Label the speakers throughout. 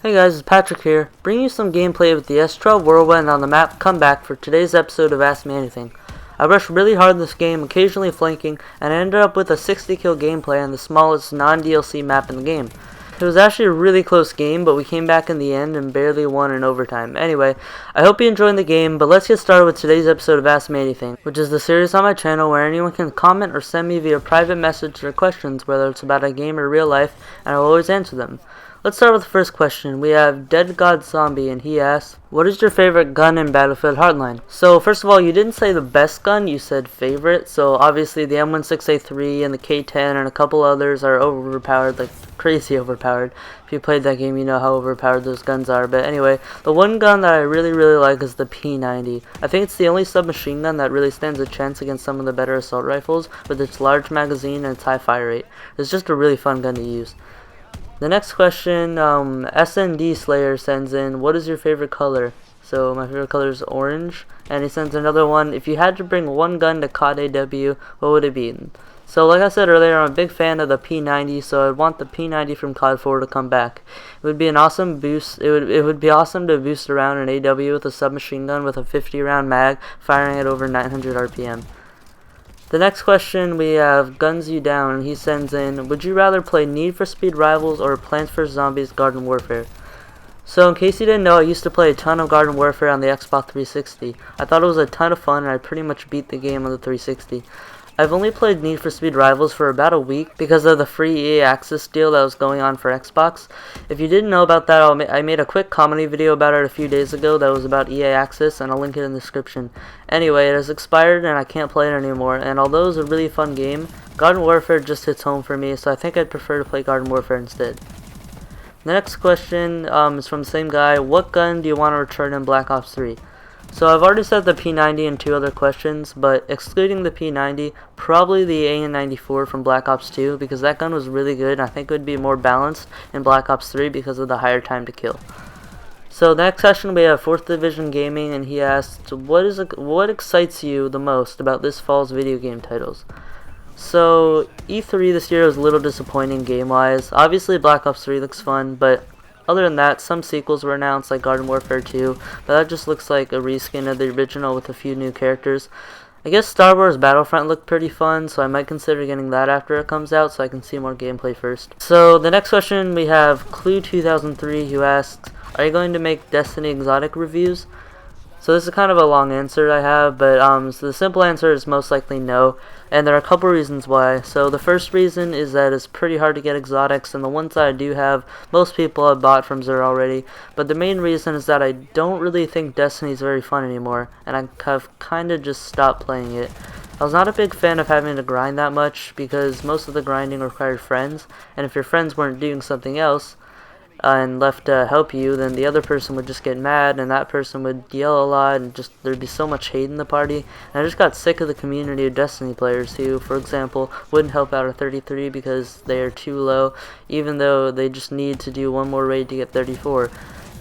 Speaker 1: Hey guys, it's Patrick here, bringing you some gameplay with the S12 Whirlwind on the map Comeback for today's episode of Ask Me Anything. I rushed really hard in this game, occasionally flanking, and I ended up with a 60 kill gameplay on the smallest non-DLC map in the game. It was actually a really close game, but we came back in the end and barely won in overtime. Anyway, I hope you enjoyed the game, but let's get started with today's episode of Ask Me Anything, which is the series on my channel where anyone can comment or send me via private message their questions, whether it's about a game or real life, and I will always answer them. Let's start with the first question. We have Dead God Zombie, and he asks, what is your favorite gun in Battlefield Hardline? So first of all, you didn't say the best gun, you said favorite. So obviously the M16A3 and the K10 and a couple others are overpowered, like crazy overpowered. If you played that game, you know how overpowered those guns are. But anyway, the one gun that I really like is the P90. I think it's the only submachine gun that really stands a chance against some of the better assault rifles with its large magazine and its high fire rate. It's just a really fun gun to use. The next question, SND Slayer sends in, what is your favorite color? So my favorite color is orange. And he sends another one, if you had to bring one gun to COD AW, what would it be? So like I said earlier, I'm a big fan of the P90, so I'd want the P90 from COD 4 to come back. It would be an awesome boost. It would be awesome to boost around an AW with a submachine gun with a 50 round mag firing at over 900 RPM. The next question, we have Guns You Down, and he sends in, would you rather play Need for Speed Rivals or Plants vs. Zombies Garden Warfare? So in case you didn't know, I used to play a ton of Garden Warfare on the Xbox 360. I thought it was a ton of fun, and I pretty much beat the game on the 360. I've only played Need for Speed Rivals for about a week because of the free EA Access deal that was going on for Xbox. If you didn't know about that, I made a quick comedy video about it a few days ago that was about EA Access, and I'll link it in the description. Anyway, it has expired and I can't play it anymore, and although it was a really fun game, Garden Warfare just hits home for me, so I think I'd prefer to play Garden Warfare instead. The next question is from the same guy, what gun do you want to return in Black Ops 3? So I've already said the P90 and two other questions, but excluding the P90, probably the AN94 from Black Ops 2, because that gun was really good, and I think it would be more balanced in Black Ops 3 because of the higher time to kill. So the next question, we have 4th Division Gaming, and he asks, what excites you the most about this fall's video game titles? So E3 this year was a little disappointing game-wise. Obviously Black Ops 3 looks fun, but other than that, some sequels were announced, like Garden Warfare 2, but that just looks like a reskin of the original with a few new characters. I guess Star Wars Battlefront looked pretty fun, so I might consider getting that after it comes out so I can see more gameplay first. So the next question, we have Clue2003 who asks, are you going to make Destiny Exotic reviews? So this is kind of a long answer I have, but so the simple answer is most likely no, and there are a couple reasons why. So the first reason is that it's pretty hard to get exotics, and the ones that I do have, most people have bought from Xur already, but the main reason is that I don't really think Destiny is very fun anymore, and I have kind of just stopped playing it. I was not a big fan of having to grind that much, because most of the grinding required friends, and if your friends weren't doing something else, and left to help you, then the other person would just get mad, and that person would yell a lot, and just there'd be so much hate in the party. And I just got sick of the community of Destiny players who, for example, wouldn't help out a 33 because they are too low, even though they just need to do one more raid to get 34.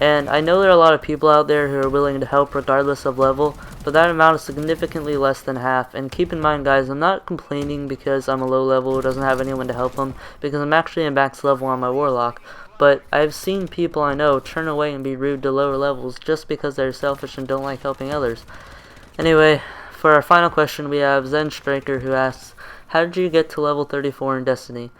Speaker 1: And I know there are a lot of people out there who are willing to help regardless of level, but that amount is significantly less than half. And keep in mind, guys, I'm not complaining because I'm a low level who doesn't have anyone to help them, because I'm actually a max level on my Warlock. But I've seen people I know turn away and be rude to lower levels just because they're selfish and don't like helping others. Anyway, for our final question, we have Zen Striker who asks, how did you get to level 34 in Destiny?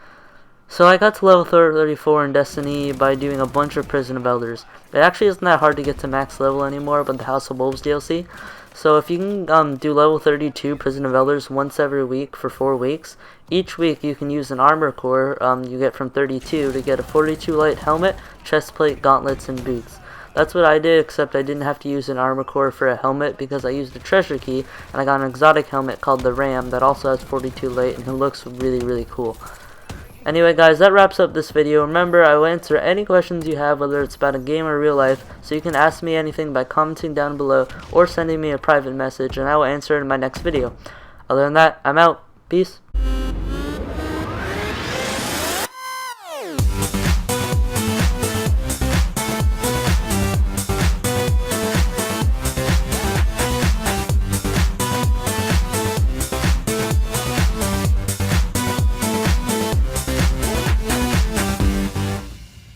Speaker 1: So I got to level 34 in Destiny by doing a bunch of Prison of Elders. It actually isn't that hard to get to max level anymore, but the House of Wolves DLC. So if you can do level 32 Prison of Elders once every week for 4 weeks, each week you can use an armor core you get from 32 to get a 42 light helmet, chest plate, gauntlets, and boots. That's what I did, except I didn't have to use an armor core for a helmet because I used a treasure key, and I got an exotic helmet called the Ram that also has 42 light and it looks really cool. Anyway guys, that wraps up this video. Remember, I will answer any questions you have, whether it's about a game or real life, so you can ask me anything by commenting down below or sending me a private message, and I will answer it in my next video. Other than that, I'm out. Peace.